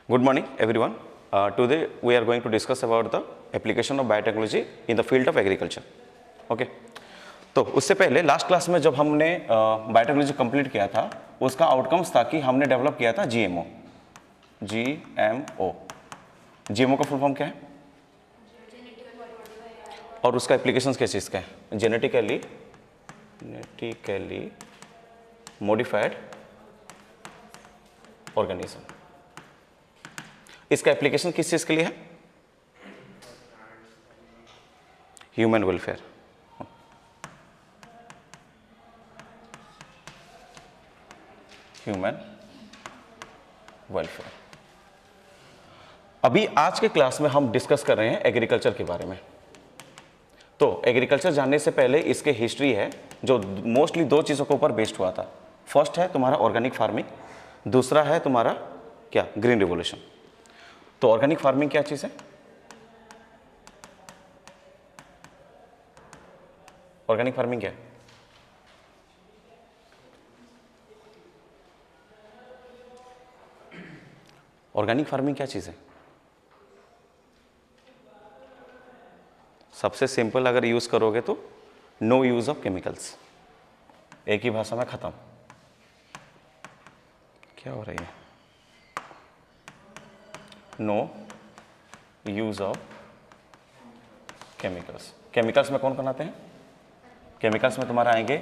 Good morning, everyone. Today we are going to discuss about the application of biotechnology in the field of agriculture. Okay. तो उससे पहले last class में जब हमने biotechnology complete किया था उसका आउटकम्स था कि हमने डेवलप किया था जीएमओ। जीएमओ का फुल फॉर्म क्या है और उसका एप्लीकेशंस किस चीज़ का है? Genetically modified organism. इसका एप्लीकेशन किस चीज़ के लिए है? Human welfare. Human welfare. अभी आज के क्लास में हम डिस्कस कर रहे हैं एग्रीकल्चर के बारे में। तो एग्रीकल्चर जानने से पहले इसके हिस्ट्री है जो मोस्टली दो चीज़ों के ऊपर बेस्ड हुआ था। फर्स्ट है तुम्हारा ऑर्गेनिक फार्मिंग, दूसरा है तुम्हारा क्या? Green revolution. तो ऑर्गेनिक फार्मिंग क्या चीज़ है? ऑर्गेनिक फार्मिंग क्या है? ऑर्गेनिक फार्मिंग क्या चीज़ है? सबसे सिंपल अगर यूज़ करोगे तो नो यूज़ ऑफ केमिकल्स। एक ही भाषा में ख़त्म। क्या हो रही है? No use of chemicals. Chemicals में कौन कौन आते हैं? केमिकल्स में तुम्हारा आएंगे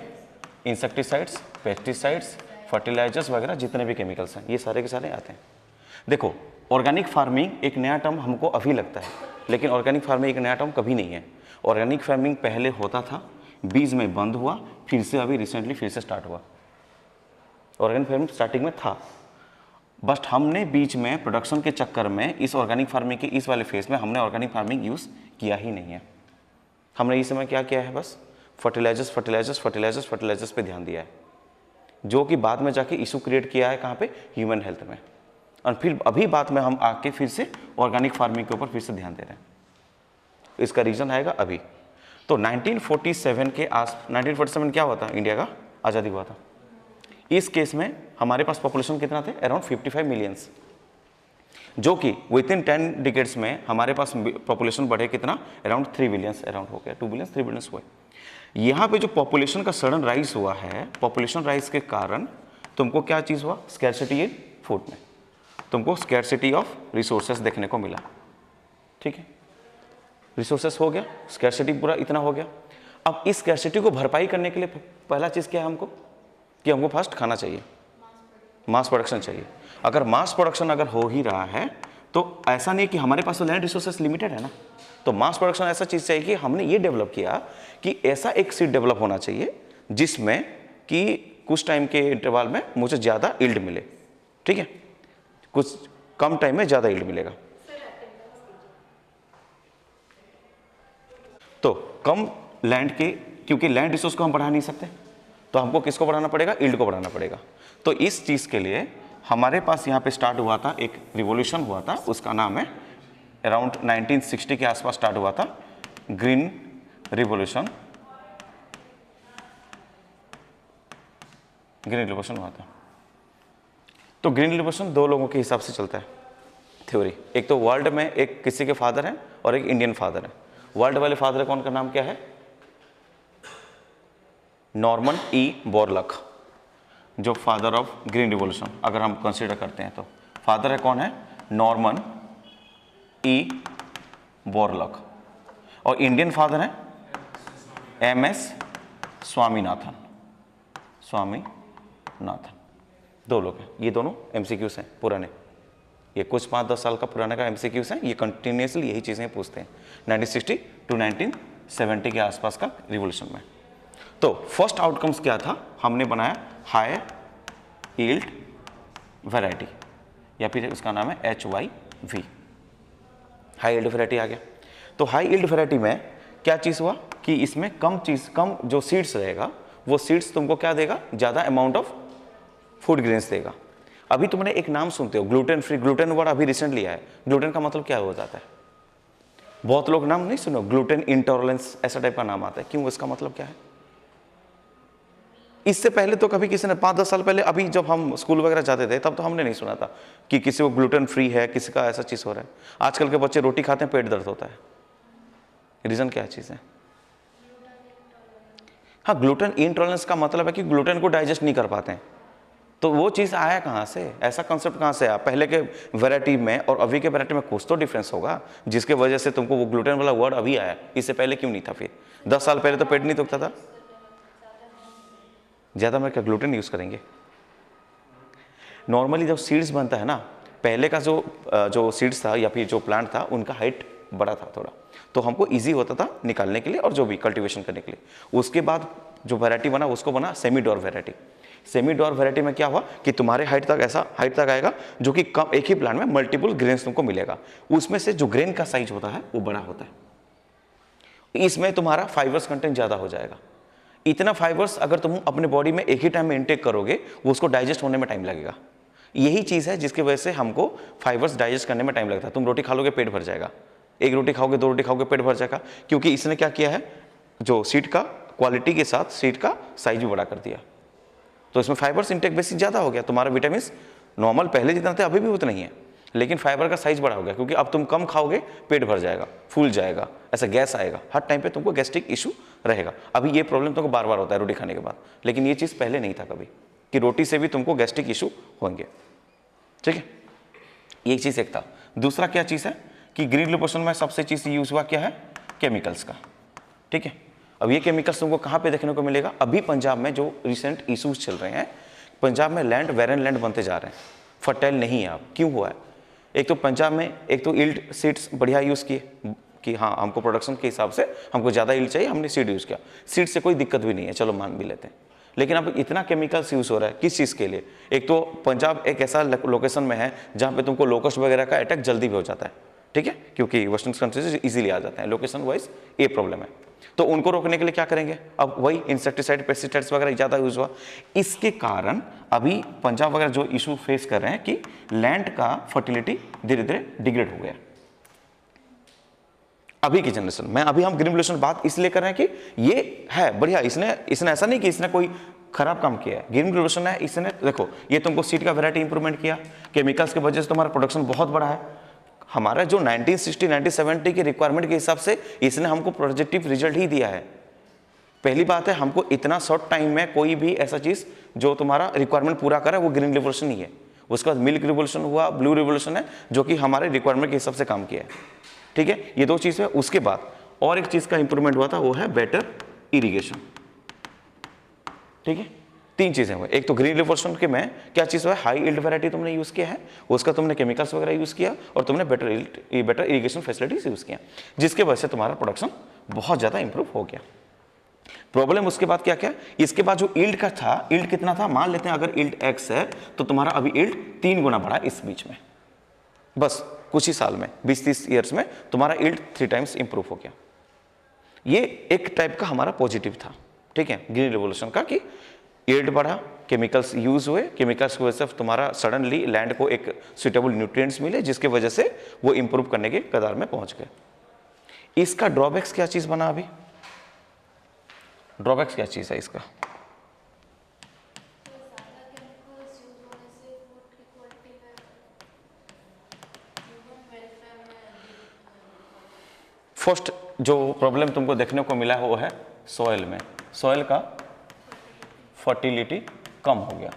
इंसेक्टिसाइड्स, पेस्टिसाइड्स, फर्टिलाइजर्स वगैरह जितने भी केमिकल्स हैं ये सारे के सारे आते हैं। देखो, ऑर्गेनिक फार्मिंग एक नया टर्म हमको अभी लगता है, लेकिन ऑर्गेनिक फार्मिंग एक नया टर्म कभी नहीं है। ऑर्गेनिक फार्मिंग पहले होता था, बीच में बंद हुआ, फिर से अभी रिसेंटली फिर से स्टार्ट हुआ। ऑर्गेनिक फार्मिंग स्टार्टिंग में था, बट हमने बीच में प्रोडक्शन के चक्कर में इस ऑर्गेनिक फार्मिंग के इस वाले फेज में हमने ऑर्गेनिक फार्मिंग यूज़ किया ही नहीं है। हमने इस समय क्या किया है? बस फर्टिलाइजर्स पे ध्यान दिया है, जो कि बाद में जाके इशू क्रिएट किया है कहाँ पे? ह्यूमन हेल्थ में। और फिर अभी बात में हम आके फिर से ऑर्गेनिक फार्मिंग के ऊपर फिर से ध्यान दे रहे हैं। इसका रीज़न आएगा अभी। तो 1947 क्या हुआ था? इंडिया का आज़ादी हुआ था। इस केस में हमारे पास पॉपुलेशन कितना थे? अराउंड 55 मिलियंस, जो कि विद इन 10 डिकेड्स में हमारे पास पॉपुलेशन बढ़े कितना? अराउंड 3 बिलियंस अराउंड हो गया। 2 बिलियंस 3 बिलियंस हुए। यहाँ पे जो पॉपुलेशन का सडन राइज हुआ है, पॉपुलेशन राइज के कारण तुमको क्या चीज़ हुआ? स्कैरसिटी इन फूड में तुमको स्कैरसिटी ऑफ रिसोर्सेस देखने को मिला। ठीक है, रिसोर्सेस हो गया, स्कैरसिटी पूरा इतना हो गया। अब इस स्कैरसिटी को भरपाई करने के लिए पहला चीज़ क्या है हमको? कि हमको फर्स्ट खाना चाहिए, मास प्रोडक्शन चाहिए। अगर मास प्रोडक्शन अगर हो ही रहा है तो ऐसा नहीं कि हमारे पास तो लैंड रिसोर्सेस लिमिटेड है ना, तो मास प्रोडक्शन ऐसा चीज़ चाहिए कि हमने ये डेवलप किया कि ऐसा एक सीड डेवलप होना चाहिए जिसमें कि कुछ टाइम के इंटरवल में मुझे ज़्यादा यील्ड मिले। ठीक है, कुछ कम टाइम में ज़्यादा यील्ड मिलेगा। तो कम लैंड के, क्योंकि लैंड रिसोर्स को हम बढ़ा नहीं सकते, तो हमको किसको बढ़ाना पड़ेगा? यील्ड को बढ़ाना पड़ेगा। तो इस चीज़ के लिए हमारे पास यहाँ पे स्टार्ट हुआ था, एक रिवॉल्यूशन हुआ था, उसका नाम है अराउंड 1960 के आसपास स्टार्ट हुआ था, ग्रीन रिवॉल्यूशन। ग्रीन रिवॉल्यूशन हुआ था। तो ग्रीन रिवॉल्यूशन दो लोगों के हिसाब से चलता है थ्योरी। एक तो वर्ल्ड में एक किसी के फादर हैं और एक इंडियन फादर है। वर्ल्ड वाले फादर कौन का नाम क्या है? नॉर्मन ई बोरलॉग, जो फादर ऑफ ग्रीन रिवॉल्यूशन अगर हम कंसीडर करते हैं तो फादर है कौन है? Norman E Borlaug. और इंडियन फादर है एमएस स्वामीनाथन। दो लोग हैं, ये दोनों एमसीक्यूज हैं पुराने। ये कुछ 5-10 साल का पुराने का एमसीक्यूज हैं, ये कंटिन्यूसली यही चीज़ें पूछते हैं 1960 to 1970 के आसपास का रिवॉल्यूशन में। तो फर्स्ट आउटकम्स क्या था? हमने बनाया हाई यील्ड वैरायटी, या फिर उसका नाम है HYV। हाई यील्ड वैरायटी आ गया। तो हाई यील्ड वैरायटी में क्या चीज़ हुआ कि इसमें कम जो सीड्स रहेगा वो सीड्स तुमको क्या देगा? ज़्यादा अमाउंट ऑफ फूड ग्रेन्स देगा। अभी तुमने एक नाम सुनते हो ग्लूटेन फ्री, ग्लूटेन वर्ड अभी रिसेंटली आया है। ग्लूटेन का मतलब क्या हो जाता है? बहुत लोग नाम नहीं सुनो, ग्लूटेन इंटॉलरेंस ऐसा टाइप का नाम आता है। क्यों? इसका मतलब क्या है? इससे पहले तो कभी किसी ने 5-10 साल पहले, अभी जब हम स्कूल वगैरह जाते थे तब तो हमने नहीं सुना था कि किसी को ग्लूटेन फ्री है, किसी का ऐसा चीज़ हो रहा है। आजकल के बच्चे रोटी खाते हैं पेट दर्द होता है, रीज़न क्या चीज़ है? हाँ, ग्लूटेन इंटॉलरेंस का मतलब है कि ग्लूटेन को डाइजेस्ट नहीं कर पाते हैं। तो वो चीज़ आया कहाँ से, ऐसा कंसेप्ट कहाँ से आया? पहले के वैरायटी में और अभी के वैरायटी में कुछ तो डिफरेंस होगा जिसके वजह से तुमको वो ग्लूटेन वाला वर्ड अभी आया, इससे पहले क्यों नहीं था? फिर 10 साल पहले तो पेट नहीं दुखता था। ज़्यादा में क्या ग्लूटेन यूज़ करेंगे? नॉर्मली जब सीड्स बनता है ना, पहले का जो सीड्स था या फिर जो प्लांट था उनका हाइट बड़ा था थोड़ा, तो हमको इजी होता था निकालने के लिए और जो भी कल्टीवेशन करने के लिए। उसके बाद जो वैरायटी बना उसको बना semi door variety. Semi door variety में क्या हुआ कि तुम्हारे हाइट तक, ऐसा हाइट तक आएगा जो कि कम, एक ही प्लांट में मल्टीपल ग्रेन्स तुमको मिलेगा, उसमें से जो ग्रेन का साइज होता है वो बड़ा होता है। इसमें तुम्हारा फाइबर्स कंटेंट ज़्यादा हो जाएगा। इतना फाइबर्स अगर तुम अपने बॉडी में एक ही टाइम में इंटेक करोगे, वो उसको डाइजेस्ट होने में टाइम लगेगा। यही चीज़ है जिसकी वजह से हमको फाइबर्स डाइजेस्ट करने में टाइम लगता है। तुम रोटी खा लोगे पेट भर जाएगा, एक रोटी खाओगे, 2 रोटी खाओगे पेट भर जाएगा, क्योंकि इसने क्या किया है, जो सीड का क्वालिटी के साथ सीड का साइज भी बड़ा कर दिया। तो इसमें फाइबर्स इंटेक बेसिस ज़्यादा हो गया। तुम्हारा विटामिन नॉर्मल पहले जितना थे अभी भी उतना ही है, लेकिन फाइबर का साइज बड़ा हो गया, क्योंकि अब तुम कम खाओगे पेट भर जाएगा, फूल जाएगा, ऐसा गैस आएगा, हर टाइम पे तुमको गैस्ट्रिक इशू रहेगा। अभी ये प्रॉब्लम तुमको बार बार होता है रोटी खाने के बाद, लेकिन ये चीज़ पहले नहीं था कभी कि रोटी से भी तुमको गैस्ट्रिक इशू होंगे। ठीक है, ये चीज़ एक था। दूसरा क्या चीज़ है कि ग्रीन रिवोल्यूशन में सबसे चीज़ यूज़ हुआ क्या है, केमिकल्स का। ठीक है, अब ये केमिकल्स तुमको कहाँ पे देखने को मिलेगा? अभी पंजाब में जो रिसेंट इशूज चल रहे हैं, पंजाब में लैंड वेरन लैंड बनते जा रहे हैं, फर्टाइल नहीं है। अब क्यों हुआ है? एक तो पंजाब में एक तो ईल्ड सीड्स बढ़िया यूज़ किए कि हाँ हमको प्रोडक्शन के हिसाब से हमको ज़्यादा ईल्ड चाहिए, हमने सीड यूज़ किया, सीड से कोई दिक्कत भी नहीं है, चलो मान भी लेते हैं। लेकिन अब इतना केमिकल्स यूज़ हो रहा है किस चीज़ के लिए? एक तो पंजाब एक ऐसा लोकेशन में है जहाँ पे तुमको लोकस्ट वगैरह का अटैक जल्दी भी हो जाता है। ठीक है, क्योंकि वेस्टर्न कंट्रीज से इजीली आ जाते हैं, लोकेशन वाइज ये प्रॉब्लम है। तो उनको रोकने के लिए क्या करेंगे? अब वही इंसेक्टिसाइड पेस्टिसाइड्स वगैरह ज़्यादा यूज हुआ। इसके कारण अभी पंजाब वगैरह जो इशू फेस कर रहे हैं कि लैंड का फर्टिलिटी धीरे धीरे डिग्रेड हो गया अभी की जनरेशन में। अभी हम ग्रीन रिवोल्यूशन बात इसलिए कर रहे हैं कि ये है बढ़िया, इसने ऐसा नहीं कि इसने कोई खराब काम किया है। ग्रीन रिवोल्यूशन है, इसने देखो ये तुमको सीड का वैरायटी इंप्रूवमेंट किया, केमिकल्स की वजह से तुम्हारा प्रोडक्शन बहुत बड़ा है। हमारा जो 1960 1970 की रिक्वायरमेंट के हिसाब से इसने हमको पॉजिटिव रिजल्ट ही दिया है। पहली बात है, हमको इतना शॉर्ट टाइम में कोई भी ऐसा चीज़ जो तुम्हारा रिक्वायरमेंट पूरा करे वो ग्रीन रिवोल्यूशन ही है। उसके बाद मिल्क रिवोल्यूशन हुआ, ब्लू रिवोल्यूशन है जो कि हमारे रिक्वायरमेंट के हिसाब से काम किया है। ठीक है, ये 2 चीज़ है। उसके बाद और एक चीज़ का इंप्रूवमेंट हुआ था, वो है बेटर इरिगेशन। ठीक है, 3 चीज़ें हुई। एक तो ग्रीन रिवोल्यूशन के में क्या चीज़ हुआ, हाई यील्ड वैरायटी तुमने यूज़ किया है, उसका तुमने केमिकल्स वगैरह यूज़ किया और तुमने बेटर इरिगेशन फैसिलिटीज यूज़ किया, जिसके वजह से तुम्हारा प्रोडक्शन बहुत ज़्यादा इंप्रूव हो गया। प्रॉब्लम उसके बाद क्या क्या, इसके बाद जो यील्ड का था, यील्ड कितना था, मान लेते हैं अगर यील्ड x है तो तुम्हारा अभी यील्ड 3 गुना बढ़ा इस बीच में, बस कुछ ही साल में 20-30 ईयर्स में तुम्हारा यील्ड 3 टाइम्स इंप्रूव हो गया। ये एक टाइप का हमारा पॉजिटिव था। ठीक है, ग्रीन रिवोल्यूशन का कि यील्ड बढ़ा, केमिकल्स यूज हुए, केमिकल्स की वजह से तुम्हारा सडनली लैंड को एक सुटेबल न्यूट्रिएंट्स मिले, जिसके वजह से वो इंप्रूव करने के कगार में पहुंच गए। इसका ड्रॉबैक्स क्या चीज बना? अभी ड्रॉबैक्स क्या चीज है इसका? फर्स्ट जो प्रॉब्लम तुमको देखने को मिला है वो है सॉइल में, सॉइल का फर्टिलिटी कम हो गया।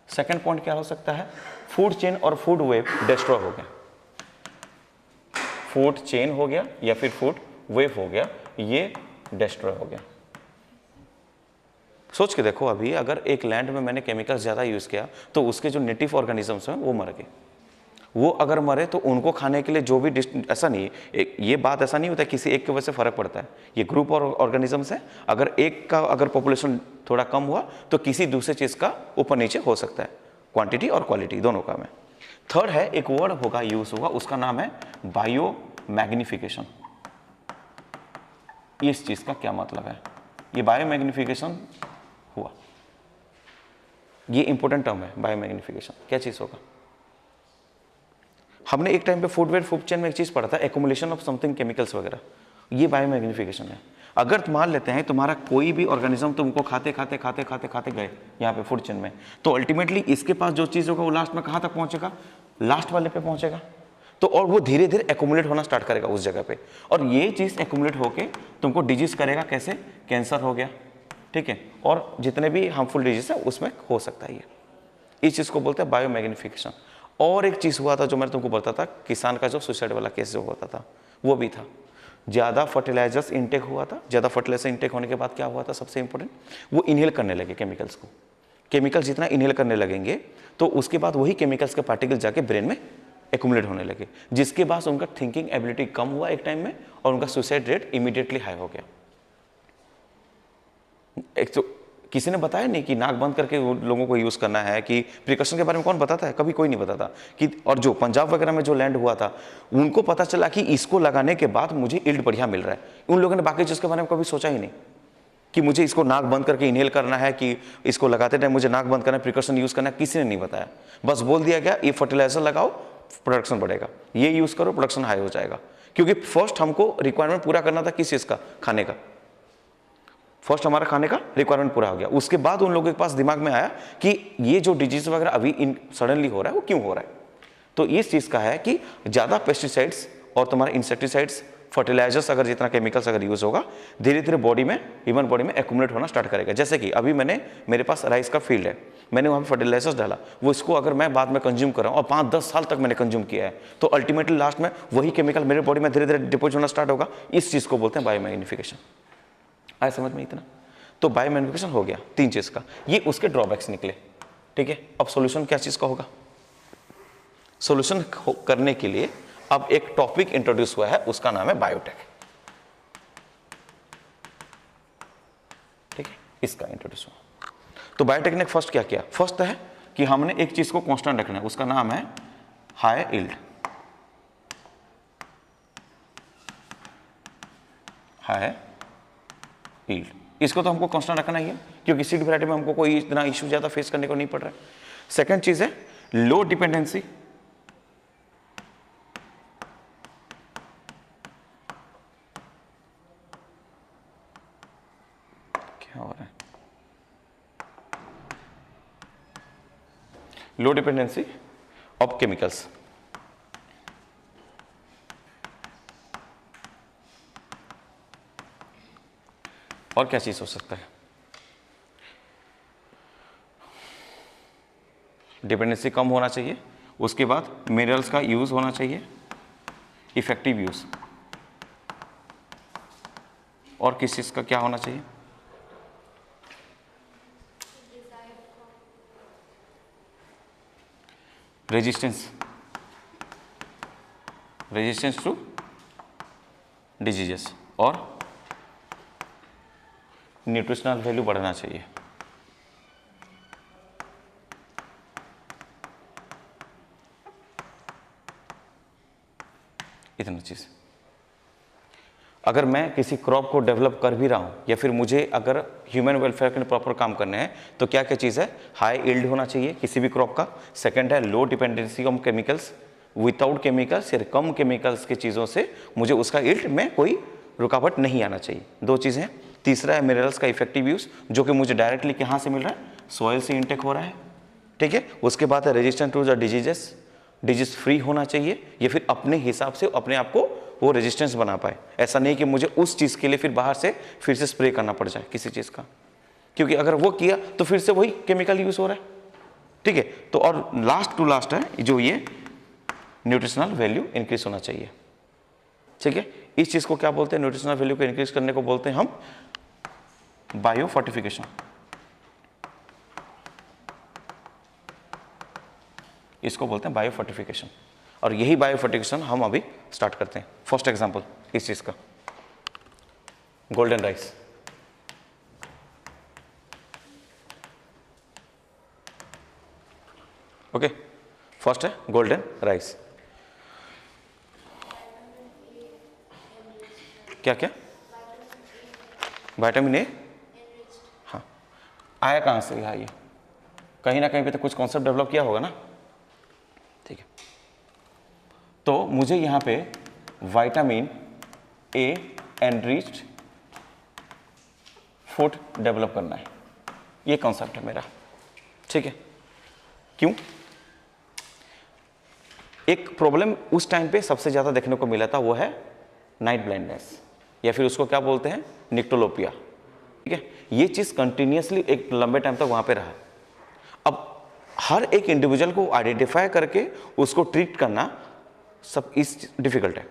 सेकंड पॉइंट क्या हो सकता है, फूड चेन और फूड वेव डिस्ट्रॉय हो गया। फूड चेन हो गया या फिर फूड वेव हो गया, ये डिस्ट्रॉय हो गया। सोच के देखो, अभी अगर एक लैंड में मैंने केमिकल्स ज़्यादा यूज़ किया तो उसके जो नेटिव ऑर्गेनिजम्स हैं वो मर गए। वो अगर मरे तो उनको खाने के लिए जो भी ऐसा नहीं ये बात ऐसा नहीं होता किसी एक की वजह से फ़र्क पड़ता है, ये ग्रुप और ऑर्गेनिजम्स है। अगर एक का अगर पॉपुलेशन थोड़ा कम हुआ तो किसी दूसरे चीज़ का ऊपर नीचे हो सकता है, क्वांटिटी और क्वालिटी दोनों का में। थर्ड है, एक वर्ड होगा यूज़ होगा, उसका नाम है बायो मैग्निफिकेशन। इस चीज़ का क्या मतलब है? ये बायो मैग्निफिकेशन हुआ, ये इंपॉर्टेंट टर्म है बायो मैग्निफिकेशन। क्या चीज़ होगा? हमने एक टाइम पे फूड चेन में एक चीज़ पढ़ा था, एक्युमुलेशन ऑफ समथिंग केमिकल्स वगैरह, ये बायो मैग्निफिकेशन है। अगर मान लेते हैं तुम्हारा कोई भी ऑर्गेनिज्म तुमको खाते खाते खाते खाते खाते गए यहाँ पे फूड चेन में, तो अल्टीमेटली इसके पास जो चीज़ होगा वो लास्ट में कहाँ तक पहुँचेगा, लास्ट वाले पे पहुँचेगा। तो और वो धीरे धीरे एक्यूमुलेट होना स्टार्ट करेगा उस जगह पे, और ये चीज़ एक्यूमुलेट होके तुमको डिजीज करेगा। कैसे? कैंसर हो गया, ठीक है, और जितने भी हार्मफुल डिजीज है उसमें हो सकता है ये। इस चीज़ को बोलते हैं बायोमैग्निफिकेशन। और एक चीज़ हुआ था जो मैंने तुमको बताता था, किसान का जो सुसाइड वाला केस जो होता था वो भी था। ज़्यादा फर्टिलाइजर्स इंटेक हुआ था। ज़्यादा फर्टिलाइजर इंटेक होने के बाद क्या हुआ था, सबसे इंपॉर्टेंट, वो इनहेल करने लगे केमिकल्स को। केमिकल्स जितना इनहेल करने लगेंगे तो उसके बाद वही केमिकल्स के पार्टिकल जाके ब्रेन में एक्यूमुलेट होने लगे, जिसके बाद उनका थिंकिंग एबिलिटी कम हुआ एक टाइम में, और उनका सुसाइड रेट इमीडिएटली हाई हो गया। एक तो किसी ने बताया नहीं कि नाक बंद करके लोगों को यूज़ करना है, कि प्रिकॉशन के बारे में कौन बताता है, कभी कोई नहीं बताता कि। और जो पंजाब वगैरह में जो लैंड हुआ था उनको पता चला कि इसको लगाने के बाद मुझे इल्ड बढ़िया मिल रहा है, उन लोगों ने बाकी चीज़ के बारे में कभी सोचा ही नहीं कि मुझे इसको नाक बंद करके इनहेल करना है, कि इसको लगाते टाइम मुझे नाक बंद करना है, प्रिकॉशन यूज़ करना है, किसी ने नहीं बताया। बस बोल दिया गया ये फर्टिलाइजर लगाओ प्रोडक्शन बढ़ेगा, ये यूज़ करो प्रोडक्शन हाई हो जाएगा। क्योंकि फर्स्ट हमको रिक्वायरमेंट पूरा करना था किस चीज़ का, खाने का। फर्स्ट हमारा खाने का रिक्वायरमेंट पूरा हो गया, उसके बाद उन लोगों के पास दिमाग में आया कि ये जो डिजीज वगैरह अभी इन सडनली हो रहा है वो क्यों हो रहा है। तो इस चीज़ का है कि ज़्यादा पेस्टिसाइड्स और तुम्हारे इंसेक्टिसाइड्स, फर्टिलाइजर्स अगर जितना केमिकल्स अगर यूज़ होगा, धीरे धीरे बॉडी में, ह्यूमन बॉडी में एक्यूमुलेट होना स्टार्ट करेगा। जैसे कि अभी मेरे पास राइस का फील्ड है, मैंने वहाँ पे फर्टिलाइजर्स डाला, वो इसको अगर मैं बाद में कंज्यूम कर रहा हूँ और 5-10 साल तक मैंने कंज्यूम किया है, तो अल्टीमेटली लास्ट में वही केमिकल मेरे बॉडी में धीरे धीरे डिपोजिट होना स्टार्ट होगा। इस चीज़ को बोलते हैं बायोमैग्निफिकेशन। आया समझ में इतना? तो बायोमैग्निफिकेशन हो गया 3 चीज़ का, ये उसके ड्रॉबैक्स निकले, ठीक है। अब सॉल्यूशन क्या चीज़ का होगा? सॉल्यूशन करने के लिए अब एक टॉपिक इंट्रोड्यूस हुआ है, उसका नाम है बायोटेक, ठीक है, इसका इंट्रोड्यूस हुआ। तो बायोटेक ने फर्स्ट क्या किया? फर्स्ट है कि हमने एक चीज को कांस्टेंट रखना है, उसका नाम है हाई यील्ड। हाई यील्ड, इसको तो हमको कांस्टेंट रखना ही है, क्योंकि सीड वैरायटी में हमको कोई इतना इश्यू ज्यादा फेस करने को नहीं पड़ रहा है। सेकंड चीज है लो डिपेंडेंसी। क्या हो रहा है? लो डिपेंडेंसी ऑफ केमिकल्स। और क्या चीज हो सकता है? डिपेंडेंसी कम होना चाहिए, उसके बाद मिनरल्स का यूज होना चाहिए, इफेक्टिव यूज, और किस चीज का क्या होना चाहिए? रेजिस्टेंस, रेजिस्टेंस टू डिजीजेस, और न्यूट्रिशनल वैल्यू बढ़ना चाहिए। इतना चीज। अगर मैं किसी क्रॉप को डेवलप कर भी रहा हूं, या फिर मुझे अगर ह्यूमन वेलफेयर के लिए प्रॉपर काम करने हैं, तो क्या क्या चीज़ है? हाई यील्ड होना चाहिए किसी भी क्रॉप का। सेकंड है लो dependency on chemicals, without chemicals या कम केमिकल्स की चीज़ों से मुझे उसका यील्ड में कोई रुकावट नहीं आना चाहिए। 2 चीज़ें हैं। तीसरा है मिनरल्स का इफेक्टिव यूज, जो कि मुझे डायरेक्टली कहाँ से मिल रहा है? सॉइल से इंटेक हो रहा है, ठीक है। उसके बाद है resistant to the diseases, disease free होना चाहिए, या फिर अपने हिसाब से अपने आप को वो रेजिस्टेंस बना पाए। ऐसा नहीं कि मुझे उस चीज़ के लिए फिर बाहर से फिर से स्प्रे करना पड़ जाए किसी चीज़ का, क्योंकि अगर वो किया तो फिर से वही केमिकल यूज हो रहा है, ठीक है। तो और लास्ट टू लास्ट है जो ये न्यूट्रिशनल वैल्यू इंक्रीज होना चाहिए, ठीक है। इस चीज़ को क्या बोलते हैं? न्यूट्रिशनल वैल्यू को इंक्रीज करने को बोलते हैं हम बायो फोर्टिफिकेशन। इसको बोलते हैं बायो फोर्टिफिकेशन, और यही बायो फोर्टिफिकेशन हम अभी स्टार्ट करते हैं। फर्स्ट एग्जांपल इस चीज का, गोल्डन राइस। ओके, फर्स्ट है गोल्डन राइस। क्या क्या? विटामिन ए, हाँ। आया कहाँ से? यहाँ ये कहीं ना कहीं पे तो कुछ कॉन्सेप्ट डेवलप किया होगा ना, ठीक है। तो मुझे यहाँ पे vitamin A enriched food develop करना है, ये कॉन्सेप्ट है मेरा, ठीक है। क्यों? एक प्रॉब्लम उस टाइम पे सबसे ज़्यादा देखने को मिला था, वो है नाइट ब्लाइंडनेस, या फिर उसको क्या बोलते हैं, निक्टोलोपिया, ठीक है। ये चीज़ कंटिन्यूसली एक लंबे टाइम तक वहाँ पे रहा। अब हर एक इंडिविजुअल को आइडेंटिफाई करके उसको ट्रीट करना सब इस डिफिकल्ट है,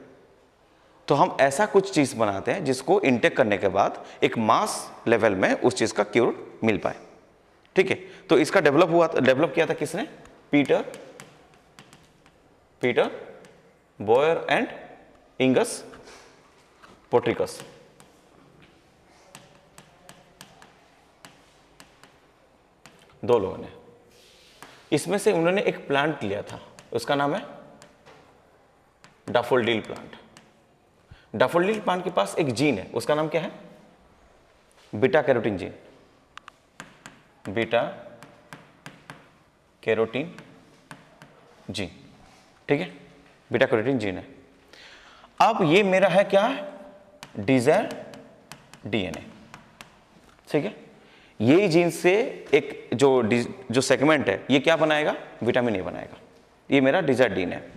तो हम ऐसा कुछ चीज़ बनाते हैं जिसको इनटेक करने के बाद एक मास लेवल में उस चीज़ का क्योर मिल पाए, ठीक है। तो इसका डेवलप किया था किसने? Peter Beyer and Ingo Potrykus. दो लोगों ने, इसमें से उन्होंने एक प्लांट लिया था, उसका नाम है डैफोडिल प्लांट। डैफोडिल प्लांट के पास एक जीन है, उसका नाम क्या है? Beta carotene gene. Beta carotene gene, ठीक है, बीटा कैरोटीन जीन है। अब ये मेरा है क्या? डिजायर डीएनए, ठीक है। ये जीन से एक जो सेगमेंट है, ये क्या बनाएगा? विटामिन ए बनाएगा। ये मेरा डिजायर डीएनए है।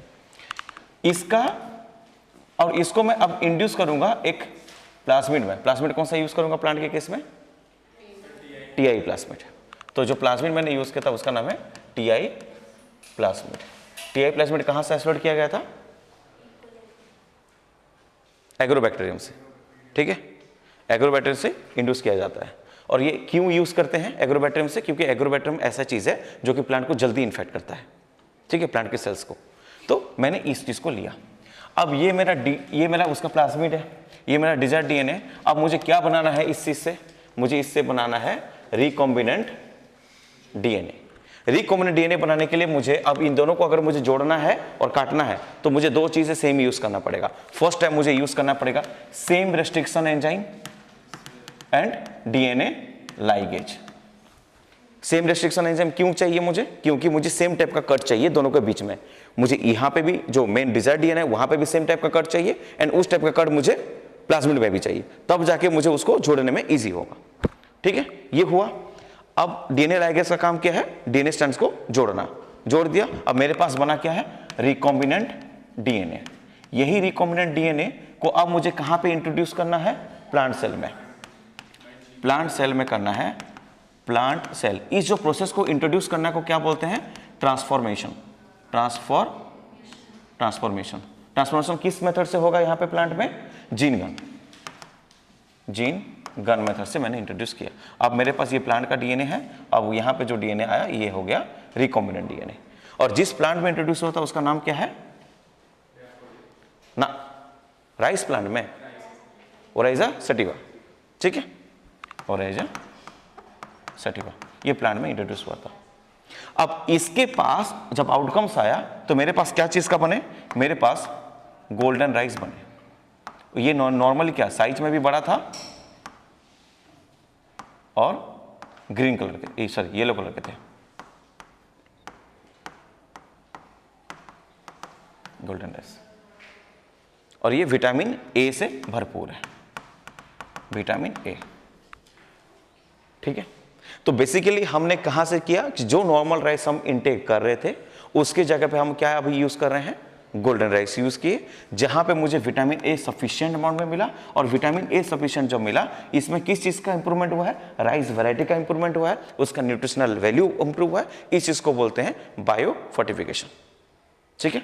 इसका और इसको मैं अब इंड्यूस करूंगा एक प्लाज्मिड में। प्लाज्मिड कौन सा यूज करूंगा प्लांट के केस में? TI plasmid. तो जो प्लाज्मिड मैंने यूज किया था उसका नाम है टीआई प्लाज्मिड। टीआई प्लाज्मिड कहां से आइसोलेट किया गया था? एग्रोबैक्टीरियम से, ठीक है। एग्रोबैक्टीरियम से इंड्यूस किया जाता है। और ये क्यों यूज करते हैं एग्रोबैक्टीरियम से? क्योंकि एग्रोबैक्टीरियम ऐसा चीज है जो कि प्लांट को जल्दी इन्फेक्ट करता है, ठीक है, प्लांट के सेल्स को। तो मैंने इस चीज को लिया। अब ये मेरा उसका प्लाज्मिड है, ये मेरा डिजायर्ड डीएनए। अब मुझे क्या बनाना है इस चीज से? मुझे इससे बनाना है रिकॉम्बिनेंट डीएनए। रिकॉम्बिनेंट डीएनए बनाने के लिए मुझे अब इन दोनों को अगर मुझे जोड़ना है और काटना है तो मुझे दो चीजें सेम यूज करना पड़ेगा। फर्स्ट टाइम मुझे यूज करना पड़ेगा same restriction enzyme and DNA ligase. Same restriction enzyme क्यों चाहिए मुझे? क्योंकि मुझे सेम टाइप का कट चाहिए दोनों के बीच में। मुझे यहां पे भी जो मेन डिजायर्ड डीएनए है वहां पे भी सेम टाइप का कट चाहिए एंड उस टाइप का कट मुझे प्लाज्मिड में भी चाहिए, तब जाके मुझे उसको जोड़ने में इजी होगा, ठीक है। ये हुआ। अब डीएनए लाइगेज का काम क्या है? डीएनए स्ट्रैंड्स को जोड़ना। जोड़ दिया। अब मेरे पास बना क्या है? Recombinant DNA. यही रिकॉम्बिनेंट डीएनए को अब मुझे कहां पे इंट्रोड्यूस करना है? प्लांट सेल में। प्लांट सेल में करना है। प्लांट सेल, इस जो प्रोसेस को इंट्रोड्यूस करना को क्या बोलते हैं? ट्रांसफॉर्मेशन। ट्रांसफॉर्मेशन किस मेथड से होगा यहां पे प्लांट में? जीन गन मेथड से मैंने इंट्रोड्यूस किया। अब मेरे पास ये प्लांट का डीएनए है। अब यहां पे जो डीएनए आया ये हो गया रिकॉम्बिनेंट डीएनए। और जिस प्लांट में इंट्रोड्यूस होता है उसका नाम क्या है? ना, राइस प्लांट में ओराइजा सटिवा, ठीक है, ओराइजा सटिवा, ये प्लांट में इंट्रोड्यूस हुआ था। अब इसके पास जब आउटकम्स आया तो मेरे पास क्या चीज का बने? मेरे पास गोल्डन राइस बने। ये नॉर्मली क्या साइज में भी बड़ा था और ग्रीन कलर के, सॉरी येलो कलर के थे, गोल्डन राइस। और ये विटामिन ए से भरपूर है, विटामिन ए, ठीक है। तो बेसिकली हमने कहां से किया कि जो नॉर्मल राइस हम इनटेक कर रहे थे उसके जगह पे हम क्या अभी यूज कर रहे हैं? गोल्डन राइस यूज किए, जहां पे मुझे विटामिन ए सफिशिएंट अमाउंट में मिला। और विटामिन ए सफिशिएंट जब मिला, इसमें किस चीज का इंप्रूवमेंट हुआ है? राइस वैरायटी का इंप्रूवमेंट हुआ है, उसका न्यूट्रिशनल वैल्यू इंप्रूव हुआ है। इस चीज को बोलते हैं बायो फोर्टिफिकेशन, ठीक है।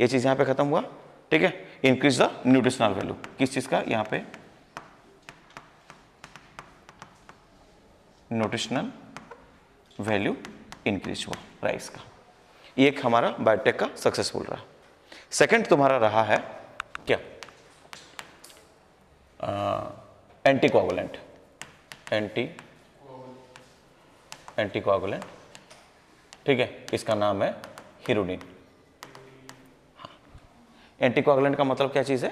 ये चीज यहां पे खत्म हुआ, ठीक है। इंक्रीज द न्यूट्रिशनल वैल्यू, किस चीज का? यहां पे न्यूट्रिशनल वैल्यू इंक्रीज हुआ राइस का। ये एक हमारा बायोटेक का सक्सेसफुल रहा। सेकंड तुम्हारा रहा है क्या? एंटीकोआगुलेंट। एंटीकोआगुलेंट, ठीक है, इसका नाम है हिरुडीन। हाँ, एंटीकोआगुलेंट का मतलब क्या चीज है?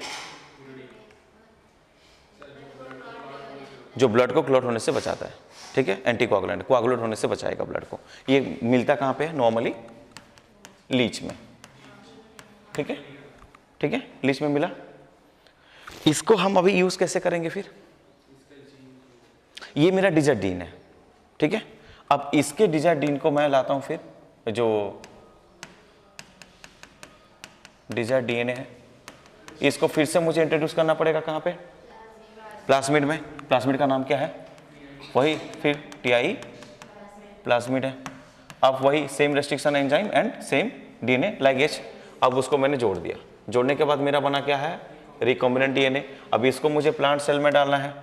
जो ब्लड को क्लॉट होने से बचाता है, ठीक है। एंटीकोआगुलेंट कोआगुलेट होने से बचाएगा ब्लड को। ये मिलता कहां पे है? नॉर्मली लीच में, ठीक है, ठीक है, लीच में मिला। इसको हम अभी यूज कैसे करेंगे फिर? ये मेरा डिजाइडीन है, ठीक है। अब इसके डिजाइडीन को मैं लाता हूं फिर, जो डिजाइडीन है इसको फिर से मुझे इंट्रोड्यूस करना पड़ेगा कहां पे, प्लाज्मिड में। प्लाज्मिड का नाम क्या है, वही फिर टीआई प्लाज्मिड है। अब वही same restriction enzyme and same DNA ligase. अब उसको मैंने जोड़ दिया, जोड़ने के बाद मेरा बना क्या है, रिकॉम्बिनेंट डीएनए। अब इसको मुझे प्लांट सेल में डालना है।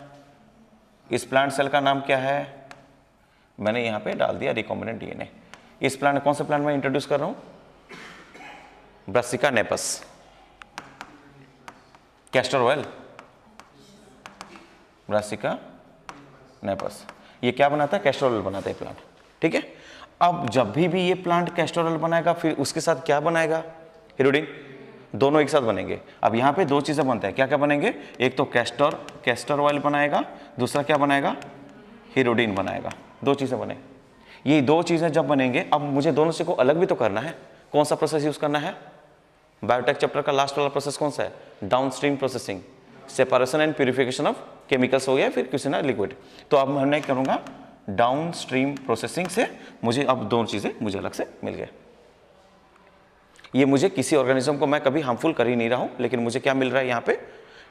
इस प्लांट सेल का नाम क्या है, मैंने यहां पे डाल दिया रिकॉम्बिनेंट डीएनए। इस प्लांट, कौन से प्लांट में इंट्रोड्यूस कर रहा हूं, brassica napus. Castor oil, brassica napus, ये क्या बनाता है, कैस्टर ऑयल बनाता है प्लांट, ठीक है। अब जब भी ये प्लांट कैस्टर ऑयल बनाएगा, फिर उसके साथ क्या बनाएगा, हिरोडिन, दोनों एक साथ बनेंगे। अब यहाँ पे दो चीजें बनते हैं, क्या क्या बनेंगे, एक तो कैस्टर ऑयल बनाएगा, दूसरा क्या बनाएगा, हिरोडिन बनाएगा। दो चीजें बने, ये दो चीजें जब बनेंगे, अब मुझे दोनों से को अलग भी तो करना है। कौन सा प्रोसेस यूज करना है, बायोटेक चैप्टर का लास्ट वाला प्रोसेस कौन सा है, downstream processing, separation and purification of chemicals हो गया, फिर किसी ना लिक्विड। तो अब मैं करूंगा डाउनस्ट्रीम प्रोसेसिंग से मुझे अब दोनों चीजें मुझे अलग से मिल गए। ये मुझे किसी ऑर्गेनिज्म को मैं कभी हार्मफुल कर ही नहीं रहा हूं, लेकिन मुझे क्या मिल रहा है यहाँ पे,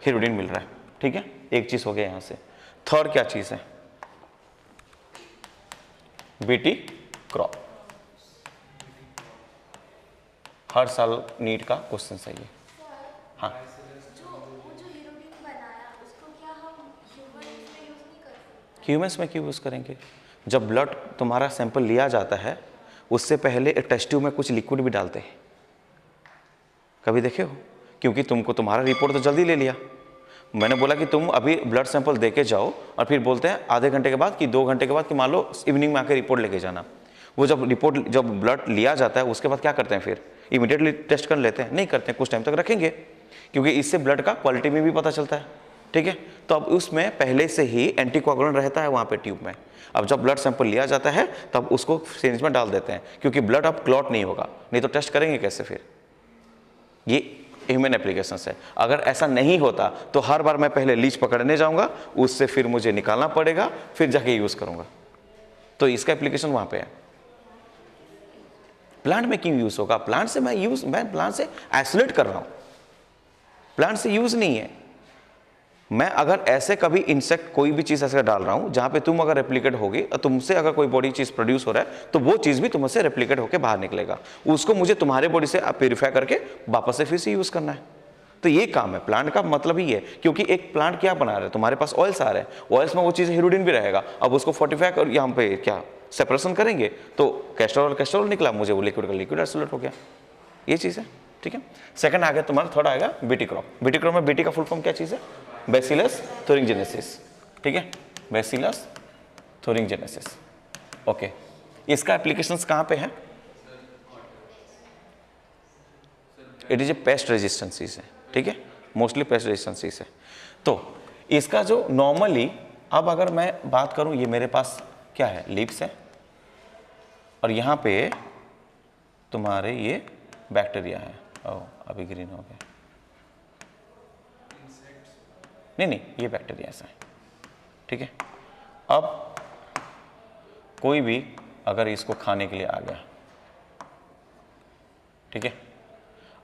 हिरोडिन मिल रहा है, ठीक है। एक चीज हो गया यहां से। थर्ड क्या चीज है, बीटी क्रॉप। हर साल नीट का क्वेश्चन है ये। हाँ, ह्यूमन्स में क्यों यूज करेंगे, जब ब्लड तुम्हारा सैंपल लिया जाता है उससे पहले एक टेस्ट ट्यूब में कुछ लिक्विड भी डालते हैं, कभी देखे हो, क्योंकि तुमको तुम्हारा रिपोर्ट तो जल्दी ले लिया। मैंने बोला कि तुम अभी ब्लड सैंपल दे के जाओ, और फिर बोलते हैं आधे घंटे के बाद कि 2 घंटे के बाद कि मान लो इवनिंग में आके रिपोर्ट लेके जाना। वो जब रिपोर्ट, जब ब्लड लिया जाता है उसके बाद क्या करते हैं, फिर इमीडिएटली टेस्ट कर लेते हैं, नहीं करते हैं, कुछ टाइम तक रखेंगे, क्योंकि इससे ब्लड का क्वालिटी में भी पता चलता है, ठीक है। तो अब उसमें पहले से ही एंटीकोआगुलेंट रहता है वहाँ पे ट्यूब में। अब जब ब्लड सैंपल लिया जाता है तब उसको सिरिंज में डाल देते हैं, क्योंकि ब्लड अब क्लॉट नहीं होगा, नहीं तो टेस्ट करेंगे कैसे फिर। ये ह्यूमन एप्लीकेशन है। अगर ऐसा नहीं होता तो हर बार मैं पहले लीच पकड़ने जाऊंगा, उससे फिर मुझे निकालना पड़ेगा, फिर जाके यूज करूंगा। तो इसका एप्लीकेशन वहां पे है। प्लांट में क्यों यूज होगा, प्लांट से मैं प्लांट से आइसोलेट कर रहा हूं, प्लांट से यूज नहीं है। मैं अगर ऐसे कभी इंसेक्ट कोई भी चीज ऐसे डाल रहा हूं जहां पे तुम अगर रेप्लिकेट होगी, तुमसे अगर कोई बॉडी चीज प्रोड्यूस हो रहा है तो वो चीज भी तुमसे रेप्लिकेट होकर बाहर निकलेगा, उसको मुझे तुम्हारे बॉडी से प्यूरिफाई करके वापस से फिर से यूज करना है। तो ये काम है प्लांट का, मतलब ही है। क्योंकि एक प्लांट क्या बना रहा है, तुम्हारे पास ऑयल्स आ रहे हैं, ऑयल्स में वो चीज हिरोडिन भी रहेगा, अब उसको फोर्टिफाई कर यहाँ पे क्या सेपरेशन करेंगे तो कैस्टरॉल निकला, मुझे वो लिक्विड का लिक्विड आइसोलेट हो गया, ये चीज है, ठीक है। सेकंड आ गया तुम्हारा, थर्ड आएगा बीटी क्रॉप। बीटी क्रॉप में बीटी का फुल फॉर्म क्या चीज है, बैसिलस thuringiensis, ठीक है, बैसिलस thuringiensis। ओके, इसका एप्लीकेशंस कहां पे है, इट इज ए पेस्ट रेजिस्टेंसीज है, ठीक है, मोस्टली पेस्ट रेजिस्टेंसीज है। तो इसका जो नॉर्मली, अब अगर मैं बात करूं, ये मेरे पास क्या है, लीव्स है, और यहां पे तुम्हारे ये बैक्टीरिया है। ओह, अभी ग्रीन हो गया, नहीं, ये बैक्टीरिया ऐसा है, ठीक है। अब कोई भी अगर इसको खाने के लिए आ गया, ठीक है,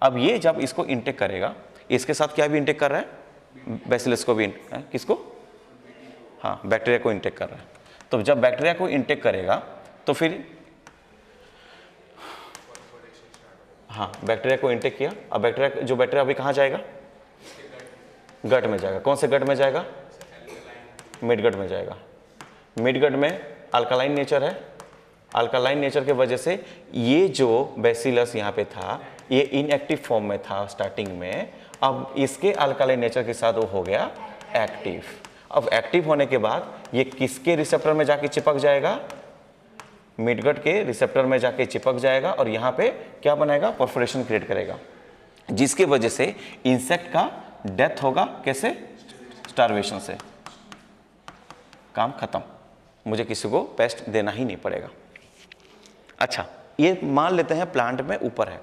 अब ये जब इसको इंटेक करेगा, इसके साथ क्या भी इंटेक कर रहा है, बैसिलस को भी किसको, हाँ, बैक्टीरिया को इंटेक कर रहा है। तो जब बैक्टीरिया को इंटेक करेगा तो फिर, हाँ, बैक्टीरिया को इंटेक किया, अब बैक्टीरिया, जो बैक्टीरिया अभी कहाँ जाएगा, गट में जाएगा। कौन से गट में जाएगा, मिड गट में जाएगा। मिड गट में अल्कालाइन नेचर है, अल्कालाइन नेचर के वजह से ये जो बैसिलस यहाँ पे था ये इनएक्टिव फॉर्म में था स्टार्टिंग में, अब इसके अल्कालाइन नेचर के साथ वो हो गया एक्टिव। अब एक्टिव होने के बाद ये किसके रिसेप्टर में जाके चिपक जाएगा, मिडगट के रिसेप्टर में जाके चिपक जाएगा, और यहाँ पे क्या बनाएगा, परफोरेशन क्रिएट करेगा, जिसके वजह से इंसेक्ट का डेथ होगा। कैसे, स्टार्वेशन से, काम खत्म, मुझे किसी को पेस्ट देना ही नहीं पड़ेगा। अच्छा, ये मान लेते हैं प्लांट में ऊपर है,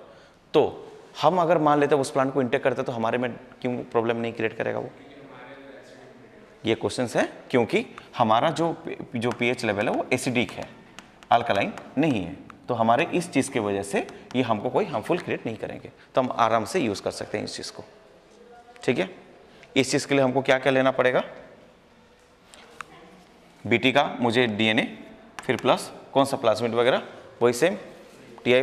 तो हम अगर मान लेते हैं उस प्लांट को इंटेक करते तो हमारे में क्यों प्रॉब्लम नहीं क्रिएट करेगा वो, ये क्वेश्चन है क्योंकि हमारा जो पीएच लेवल है वो एसिडिक है, अल्कलाइन नहीं है, तो हमारे इस चीज़ की वजह से ये हमको कोई हार्मफुल क्रिएट नहीं करेंगे, तो हम आराम से यूज़ कर सकते हैं इस चीज़ को। ठीक है, इस चीज़ के लिए हमको क्या क्या लेना पड़ेगा, बीटी का मुझे डीएनए, फिर प्लस कौन सा प्लाज्मिड वगैरह, वही सेम टीआई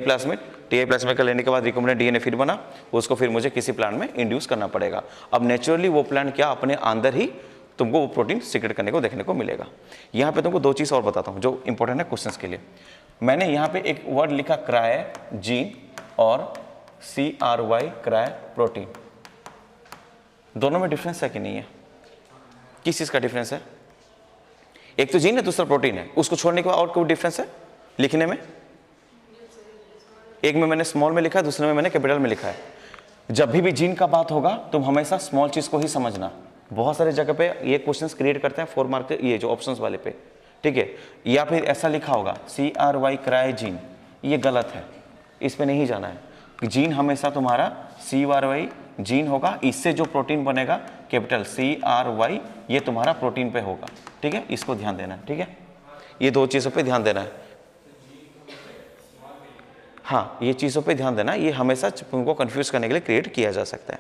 प्लाज्मिड का लेने के बाद रिकॉम्बिनेंट डीएनए फिर बना, उसको फिर मुझे किसी प्लांट में इंड्यूस करना पड़ेगा। अब नेचुरली वो प्लांट क्या अपने अंदर ही तुमको वो प्रोटीन सीक्रेट करने को देखने को मिलेगा। यहाँ पे तुमको 2 चीज़ और बताता हूँ जो इंपॉर्टेंट है क्वेश्चंस के लिए। मैंने यहाँ पे एक वर्ड लिखा क्रायोजीन और CRY क्रायो प्रोटीन, दोनों में डिफरेंस है कि नहीं है? किस चीज़ का डिफरेंस है? एक तो जीन है, दूसरा प्रोटीन है, उसको छोड़ने के बाद और कोई डिफरेंस है लिखने में? एक में मैंने स्मॉल में लिखा है, दूसरे में मैंने कैपिटल में लिखा है। जब भी जीन का बात होगा तुम हमेशा स्मॉल चीज़ को ही समझना। बहुत सारे जगह पे ये क्वेश्चंस क्रिएट करते हैं 4 मार्क के, ये जो ऑप्शंस वाले पे, ठीक है, या फिर ऐसा लिखा होगा CRY क्रायोजीन, ये गलत है, इस पे नहीं जाना है। जीन हमेशा तुम्हारा CRY जीन होगा, इससे जो प्रोटीन बनेगा कैपिटल CRY, ये तुम्हारा प्रोटीन पे होगा। ठीक है, इसको ध्यान देना है। ठीक है, ये 2 चीज़ों पे ध्यान देना है। हाँ, ये चीज़ों पे ध्यान देना, ये हमेशा तुमको कंफ्यूज करने के लिए क्रिएट किया जा सकता है।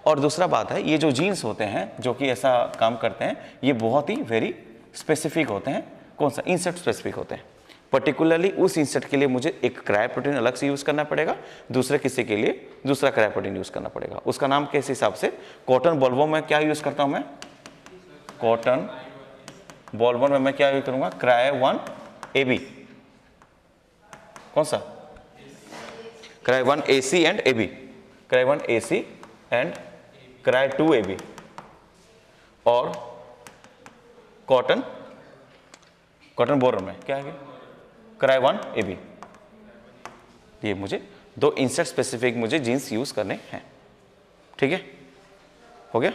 और दूसरा बात है, ये जो जीन्स होते हैं जो कि ऐसा काम करते हैं, ये बहुत ही वेरी स्पेसिफिक होते हैं। कौन सा? इंसेक्ट स्पेसिफिक होते हैं। पर्टिकुलरली उस इंसेक्ट के लिए मुझे एक क्रायोप्रोटीन अलग से यूज़ करना पड़ेगा, दूसरे किसी के लिए दूसरा क्रायोप्रोटीन यूज़ करना पड़ेगा। उसका नाम किस हिसाब से? कॉटन बॉलवर्म में क्या यूज़ करता हूँ मैं? कॉटन बॉलवर्म में मैं क्या यूज़ करूँगा? Cryo 1 AB। कौन सा? Cryo 1 AC and AB, cryo 1 AC and cryo 2 AB, और कॉटन बोरन में क्या है? Cryo 1 AB। ये मुझे 2 इंसेक्ट स्पेसिफिक मुझे जीन्स यूज करने हैं। ठीक है, हो गया।